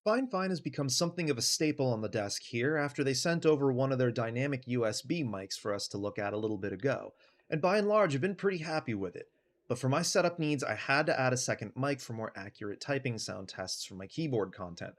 Fifine has become something of a staple on the desk here after they sent over one of their dynamic USB mics for us to look at a little bit ago, and by and large I've been pretty happy with it. But for my setup needs, I had to add a second mic for more accurate typing sound tests for my keyboard content.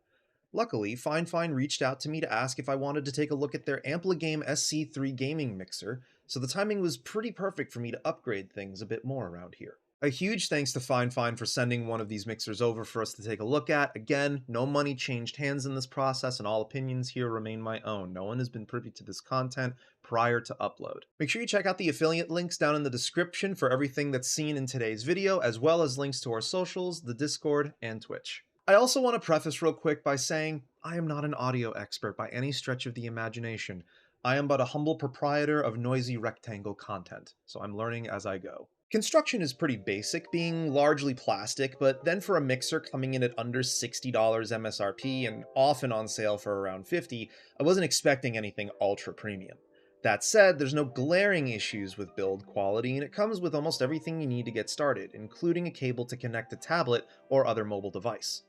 Luckily, Fifine reached out to me to ask if I wanted to take a look at their Ampligame SC3 gaming mixer, so the timing was pretty perfect for me to upgrade things a bit more around here. A huge thanks to Fifine for sending one of these mixers over for us to take a look at. Again, no money changed hands in this process, and all opinions here remain my own. No one has been privy to this content prior to upload. Make sure you check out the affiliate links down in the description for everything that's seen in today's video, as well as links to our socials, the Discord, and Twitch. I also want to preface real quick by saying I am not an audio expert by any stretch of the imagination. I am but a humble proprietor of noisy rectangle content, so I'm learning as I go. Construction is pretty basic, being largely plastic, but then for a mixer coming in at under $60 MSRP and often on sale for around $50, I wasn't expecting anything ultra premium. That said, there's no glaring issues with build quality, and it comes with almost everything you need to get started, including a cable to connect a tablet or other mobile device.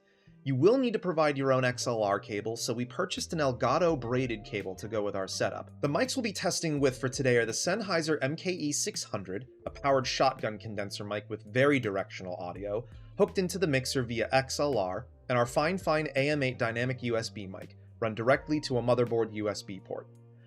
You will need to provide your own XLR cable, so we purchased an Elgato braided cable to go with our setup. The mics we'll be testing with for today are the Sennheiser MKE600, a powered shotgun condenser mic with very directional audio, hooked into the mixer via XLR, and our Fifine AM8 dynamic USB mic, run directly to a motherboard USB port.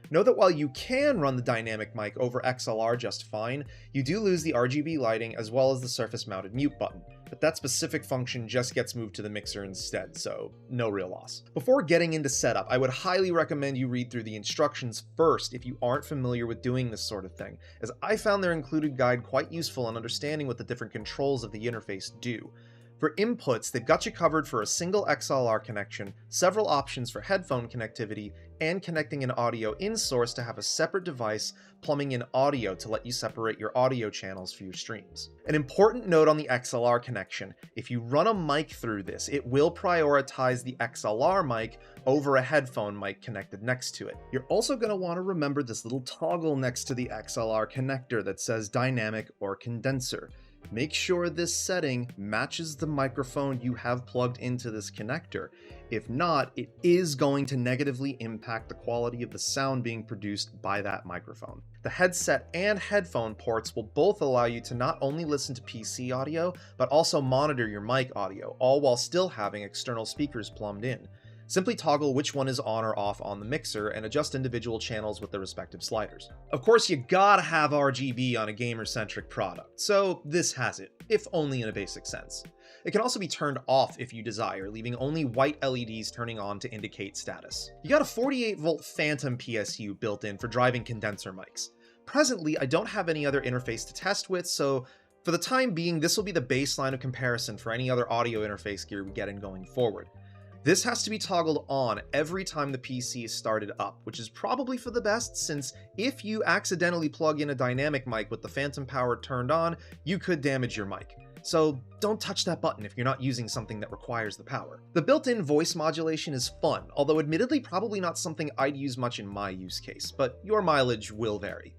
Know that while you can run the dynamic mic over XLR just fine, you do lose the RGB lighting as well as the surface-mounted mute button, but that specific function just gets moved to the mixer instead, so no real loss. Before getting into setup, I would highly recommend you read through the instructions first if you aren't familiar with doing this sort of thing, as I found their included guide quite useful in understanding what the different controls of the interface do. For inputs, they've got you covered for a single XLR connection, several options for headphone connectivity, and connecting an audio in-source to have a separate device plumbing in audio to let you separate your audio channels for your streams. An important note on the XLR connection: if you run a mic through this, it will prioritize the XLR mic over a headphone mic connected next to it. You're also going to want to remember this little toggle next to the XLR connector that says dynamic or condenser. Make sure this setting matches the microphone you have plugged into this connector. If not, it is going to negatively impact the quality of the sound being produced by that microphone. The headset and headphone ports will both allow you to not only listen to PC audio, but also monitor your mic audio, all while still having external speakers plumbed in. Simply toggle which one is on or off on the mixer and adjust individual channels with their respective sliders. Of course, you gotta have RGB on a gamer-centric product, so this has it, if only in a basic sense. It can also be turned off if you desire, leaving only white LEDs turning on to indicate status. You got a 48-volt Phantom PSU built in for driving condenser mics. Presently, I don't have any other interface to test with, so for the time being, this will be the baseline of comparison for any other audio interface gear we get in going forward. This has to be toggled on every time the PC is started up, which is probably for the best, since if you accidentally plug in a dynamic mic with the phantom power turned on, you could damage your mic. So don't touch that button if you're not using something that requires the power. The built-in voice modulation is fun, although admittedly probably not something I'd use much in my use case, but your mileage will vary.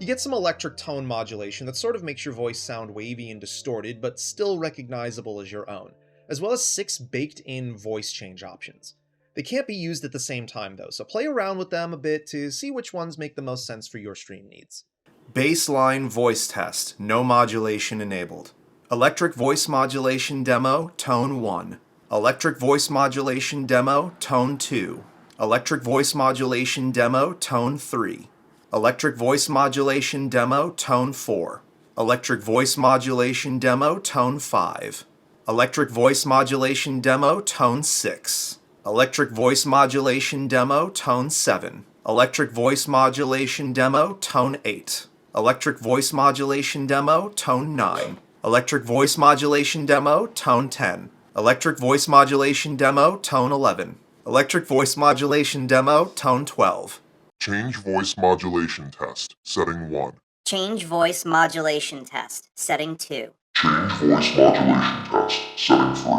You get some electric tone modulation that sort of makes your voice sound wavy and distorted, but still recognizable as your own, as well as 6 baked-in voice change options. They can't be used at the same time though, so play around with them a bit to see which ones make the most sense for your stream needs. Baseline voice test, no modulation enabled. Electric voice modulation demo, tone 1. Electric voice modulation demo, tone 2. Electric voice modulation demo, tone 3. Electric voice modulation demo, tone 4. Electric voice modulation demo, tone 5. Electric voice modulation demo, tone 6. Electric voice modulation demo, tone 7. Electric voice modulation demo, tone 8. Electric voice modulation demo, tone 9. Electric voice modulation demo, tone 10. Electric voice modulation demo, tone 11. Electric voice modulation demo, tone 12. Change voice modulation test, setting 1. Change voice modulation test, setting 2. Change voice modulation test, setting 3.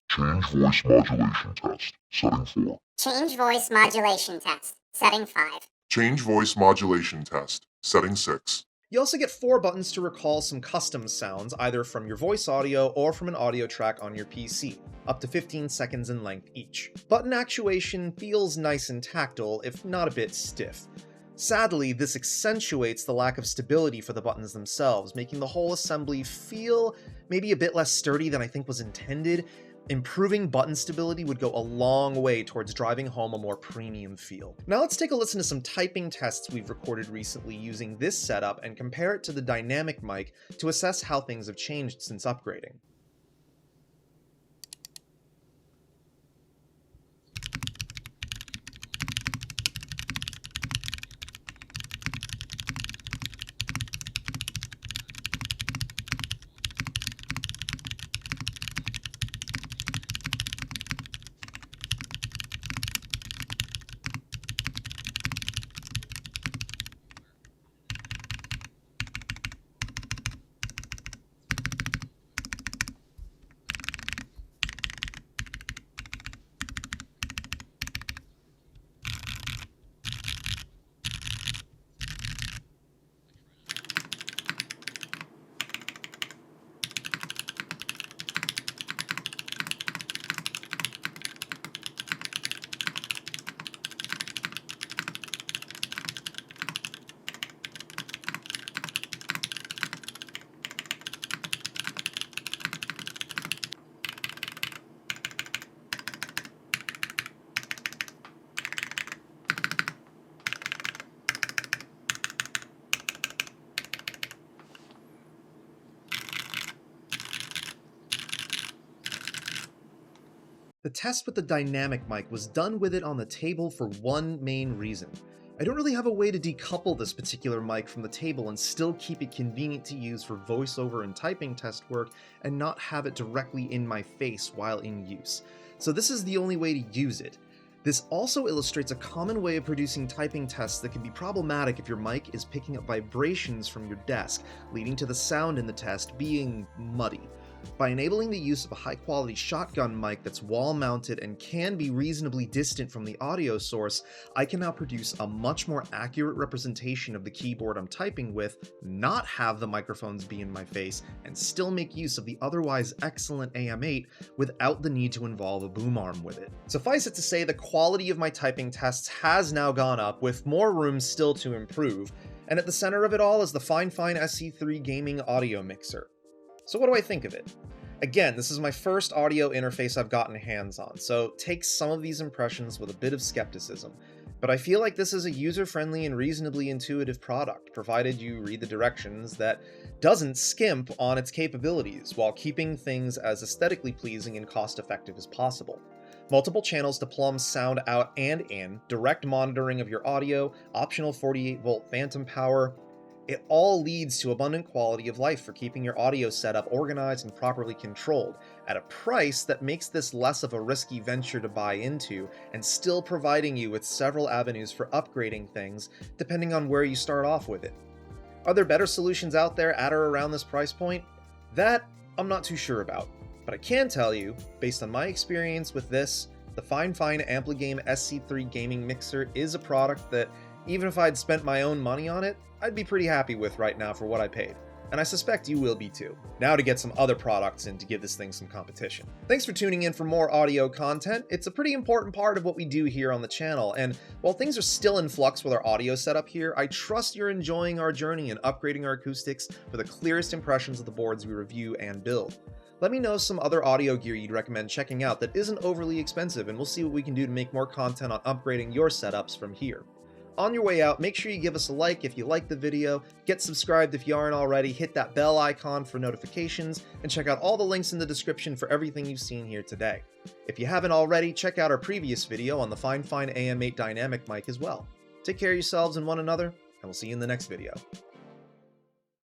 Change voice modulation test, setting 4. Change voice modulation test, setting 5. Change voice modulation test, setting 6. You also get 4 buttons to recall some custom sounds, either from your voice audio or from an audio track on your PC, up to 15 seconds in length each. Button actuation feels nice and tactile, if not a bit stiff. Sadly, this accentuates the lack of stability for the buttons themselves, making the whole assembly feel maybe a bit less sturdy than I think was intended. Improving button stability would go a long way towards driving home a more premium feel. Now let's take a listen to some typing tests we've recorded recently using this setup and compare it to the dynamic mic to assess how things have changed since upgrading. The test with the dynamic mic was done with it on the table for one main reason. I don't really have a way to decouple this particular mic from the table and still keep it convenient to use for voiceover and typing test work and not have it directly in my face while in use. So this is the only way to use it. This also illustrates a common way of producing typing tests that can be problematic if your mic is picking up vibrations from your desk, leading to the sound in the test being muddy. By enabling the use of a high-quality shotgun mic that's wall-mounted and can be reasonably distant from the audio source, I can now produce a much more accurate representation of the keyboard I'm typing with, not have the microphones be in my face, and still make use of the otherwise excellent AM8 without the need to involve a boom arm with it. Suffice it to say, the quality of my typing tests has now gone up, with more room still to improve, and at the center of it all is the Fifine SC3 gaming audio mixer. So what do I think of it? Again, this is my first audio interface I've gotten hands on, so take some of these impressions with a bit of skepticism. But I feel like this is a user-friendly and reasonably intuitive product, provided you read the directions, that doesn't skimp on its capabilities, while keeping things as aesthetically pleasing and cost-effective as possible. Multiple channels to plumb sound out and in, direct monitoring of your audio, optional 48-volt phantom power. It all leads to abundant quality of life for keeping your audio setup organized and properly controlled, at a price that makes this less of a risky venture to buy into, and still providing you with several avenues for upgrading things, depending on where you start off with it. Are there better solutions out there at or around this price point? That I'm not too sure about, but I can tell you, based on my experience with this, the Fifine Ampligame SC3 gaming mixer is a product that, even if I'd spent my own money on it, I'd be pretty happy with right now for what I paid. And I suspect you will be too. Now to get some other products in to give this thing some competition. Thanks for tuning in for more audio content. It's a pretty important part of what we do here on the channel, and while things are still in flux with our audio setup here, I trust you're enjoying our journey in upgrading our acoustics for the clearest impressions of the boards we review and build. Let me know some other audio gear you'd recommend checking out that isn't overly expensive, and we'll see what we can do to make more content on upgrading your setups from here. On your way out, make sure you give us a like if you liked the video, get subscribed if you aren't already, hit that bell icon for notifications, and check out all the links in the description for everything you've seen here today. If you haven't already, check out our previous video on the Fifine AM8 dynamic mic as well. Take care of yourselves and one another, and we'll see you in the next video.